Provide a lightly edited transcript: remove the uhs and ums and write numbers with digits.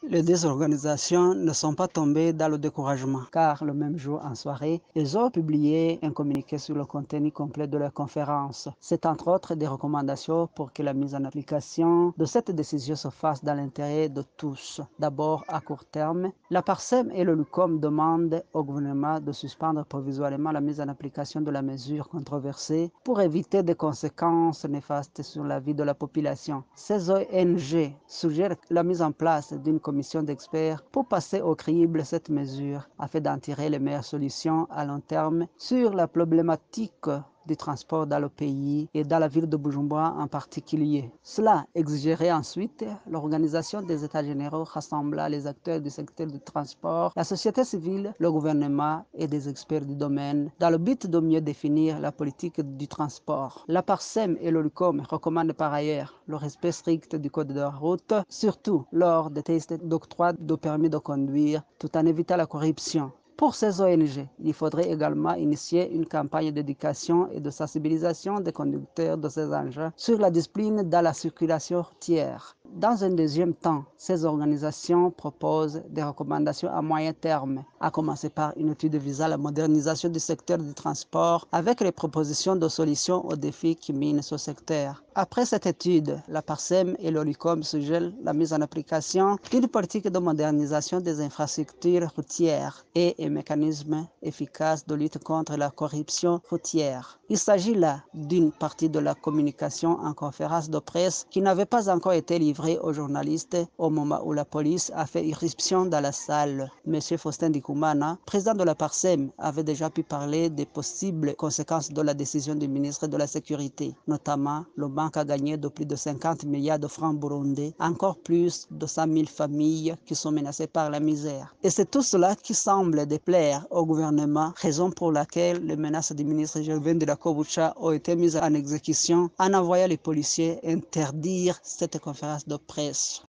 Les deux organisations ne sont pas tombées dans le découragement, car le même jour en soirée, ils ont publié un communiqué sur le contenu complet de la conférence. C'est entre autres des recommandations pour que la mise en application de cette décision se fasse dans l'intérêt de tous. D'abord, à court terme, la PARSEM et le LUCOM demandent au gouvernement de suspendre provisoirement la mise en application de la mesure controversée pour éviter des conséquences néfastes sur la vie de la population. Ces ONG suggèrent la mise en place d'une commission d'experts pour passer au crible cette mesure afin d'en tirer les meilleures solutions à long terme sur la problématique du transport dans le pays et dans la ville de Bujumbura en particulier. Cela exigerait ensuite l'organisation des États généraux rassemblant les acteurs du secteur du transport, la société civile, le gouvernement et des experts du domaine dans le but de mieux définir la politique du transport. La PARSEM et le LUCOM recommandent par ailleurs le respect strict du code de la route, surtout lors des tests d'octroi de permis de conduire, tout en évitant la corruption. Pour ces ONG, il faudrait également initier une campagne d'éducation et de sensibilisation des conducteurs de ces engins sur la discipline dans la circulation routière. Dans un deuxième temps, ces organisations proposent des recommandations à moyen terme, à commencer par une étude visant la modernisation du secteur du transport avec les propositions de solutions aux défis qui minent ce secteur. Après cette étude, la PARSEM et l'OLICOM suggèrent la mise en application d'une politique de modernisation des infrastructures routières et un mécanisme efficace de lutte contre la corruption routière. Il s'agit là d'une partie de la communication en conférence de presse qui n'avait pas encore été livrée aux journalistes au moment où la police a fait irruption dans la salle. M. Faustin Ndikumana, président de la PARSEM, avait déjà pu parler des possibles conséquences de la décision du ministre de la Sécurité, notamment le manque à gagner de plus de 50 milliards de francs burundais, encore plus de 100 000 familles qui sont menacées par la misère. Et c'est tout cela qui semble déplaire au gouvernement, raison pour laquelle les menaces du ministre Gervais de la Kobucha ont été mises en exécution en envoyant les policiers interdire cette conférence de presse.